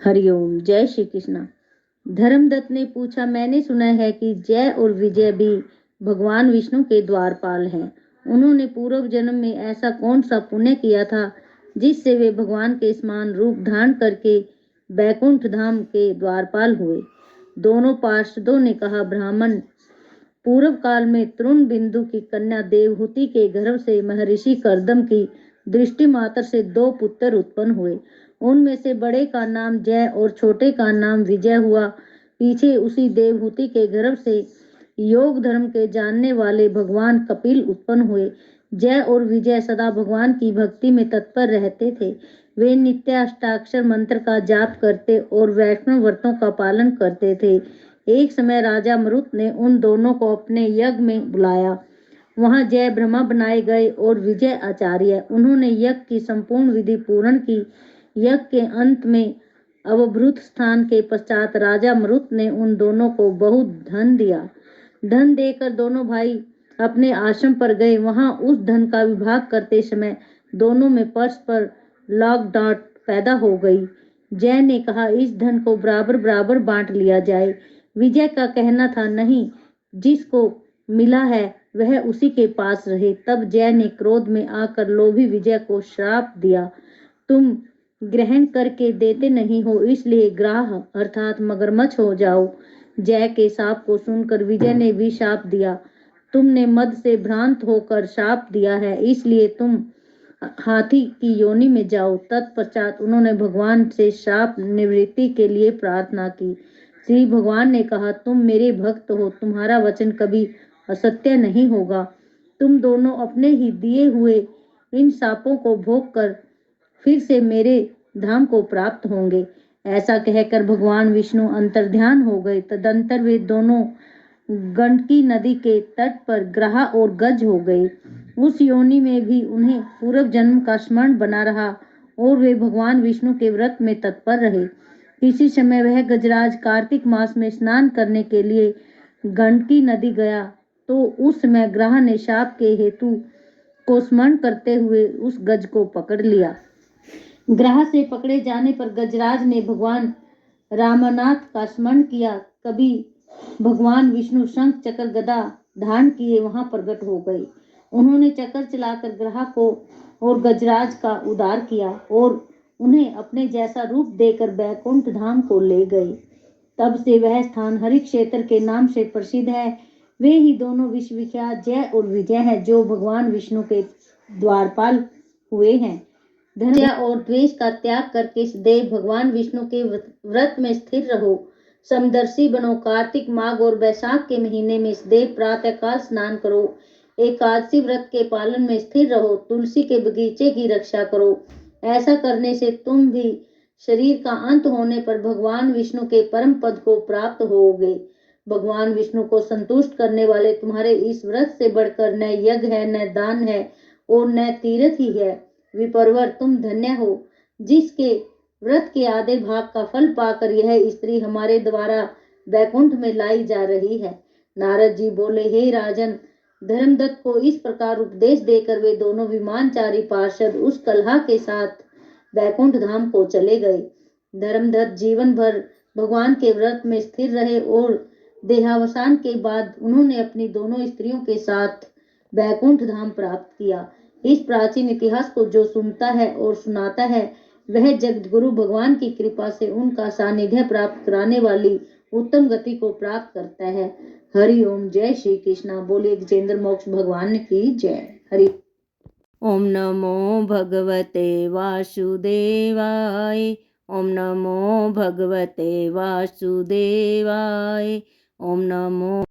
हरिओम। जय श्री कृष्णा। धर्मदत्त ने पूछा, मैंने सुना है कि जय और विजय भी भगवान विष्णु के द्वारपाल हैं। उन्होंने पूर्व जन्म में ऐसा कौन सा पुण्य किया था जिससे वे भगवान के समान रूप धारण करके बैकुंठ धाम के द्वारपाल हुए? दोनों पार्षदों ने कहा, ब्राह्मण, पूर्व काल में तृण बिंदु की कन्या देवहूति के गर्भ से महर्षि कर्दम की दृष्टि मात्र से 2 पुत्र उत्पन्न हुए। उनमें से बड़े का नाम जय और छोटे का नाम विजय हुआ। पीछे उसी देवहूति के गर्भ से योग धर्म के जानने वाले भगवान कपिल उत्पन्न हुए। जय और विजय सदा भगवान की भक्ति में तत्पर रहते थे। वे नित्य अष्टाक्षर मंत्र का जाप करते और वैष्णव व्रतों का पालन करते थे। एक समय राजा मरुत ने उन दोनों को अपने यज्ञ में बुलाया। वहां जय ब्रह्मा बनाए गए और विजय आचार्य। उन्होंने यज्ञ की संपूर्ण विधि पूर्ण की। यज्ञ के अंत में अवभृत स्थान के पश्चात राजा मरुत ने उन दोनों को बहुत धन दिया। धन देकर दोनों भाई अपने आश्रम पर गए। वहां उस धन का विभाग करते समय दोनों में परस्पर लाग डांट पैदा हो गई। जय ने कहा, इस धन को बराबर बराबर बांट लिया जाए। विजय का कहना था, नहीं, जिसको मिला है वह उसी के पास रहे। तब जय ने क्रोध में आकर लोभी विजय को श्राप दिया, तुम ग्रहण करके देते नहीं हो, इसलिए ग्राह अर्थात मगरमच्छ हो जाओ। जय के शाप को सुनकर विजय ने भी शाप दिया, तुमने मद से भ्रांत होकर शाप दिया है, इसलिए तुम हाथी की योनि में जाओ। तत्पश्चात उन्होंने भगवान से शाप निवृत्ति के लिए प्रार्थना की। श्री भगवान ने कहा, तुम मेरे भक्त हो, तुम्हारा वचन कभी असत्य नहीं होगा। तुम दोनों अपने ही दिए हुए इन शापों को भोग कर फिर से मेरे धाम को प्राप्त होंगे। ऐसा कहकर भगवान विष्णु अंतर्ध्यान हो गए। तदंतर वे दोनों गंडकी नदी के तट पर ग्राह और गज हो गए। उस योनि में भी उन्हें पूर्व जन्म का स्मरण बना रहा और वे भगवान विष्णु के व्रत में तत्पर रहे। किसी समय वह गजराज कार्तिक मास में स्नान करने के लिए गंडकी नदी गया तो उस समय ग्राह ने शाप के हेतु को स्मरण करते हुए उस गज को पकड़ लिया। ग्राह से पकड़े जाने पर गजराज ने भगवान रामनाथ का स्मरण किया। कभी भगवान विष्णु शंख चक्र गदा धारण किए वहां प्रकट हो गए। उन्होंने चक्र चलाकर ग्राह को और गजराज का उद्धार किया और उन्हें अपने जैसा रूप देकर बैकुंठ धाम को ले गए। तब से वह स्थान हरि क्षेत्र के नाम से प्रसिद्ध है। वे ही दोनों विश्वविख्यात जय और विजय है जो भगवान विष्णु के द्वारपाल हुए हैं। धर्म और द्वेष का त्याग करके सदैव भगवान विष्णु के व्रत में स्थिर रहो। समदर्शी बनो। कार्तिक, माघ और बैसाख के महीने में सदैव प्रातःकाल स्नान करो। एकादशी व्रत के पालन में स्थिर रहो। तुलसी के बगीचे की रक्षा करो। ऐसा करने से तुम भी शरीर का अंत होने पर भगवान विष्णु के परम पद को प्राप्त होगे। भगवान विष्णु को संतुष्ट करने वाले तुम्हारे इस व्रत से बढ़कर न यज्ञ है, न दान है और न तीर्थ ही है। विप्रवर, तुम धन्य हो जिसके व्रत के आधे भाग का फल पाकर यह स्त्री हमारे द्वारा बैकुंठ में लाई जा रही है। नारद जी बोले, हे राजन, धर्मदत्त को इस प्रकार उपदेश देकर वे दोनों विमानचारी पार्षद उस कलहा के साथ बैकुंठ धाम को चले गए। धर्मदत्त जीवन भर भगवान के व्रत में स्थिर रहे और देहावसान के बाद उन्होंने अपनी दोनों स्त्रियों के साथ बैकुंठ धाम प्राप्त किया। इस प्राचीन इतिहास को जो सुनता है और सुनाता है वह जगत गुरु भगवान की कृपा से उनका सानिध्य प्राप्त कराने वाली उत्तम गति को प्राप्त करता है। हरि ओम। जय श्री कृष्णा। बोले गजेंद्र मोक्ष भगवान की जय। हरि ओम। नमो भगवते वासुदेवाय। ओम नमो भगवते वासुदेवाय। ओम नमो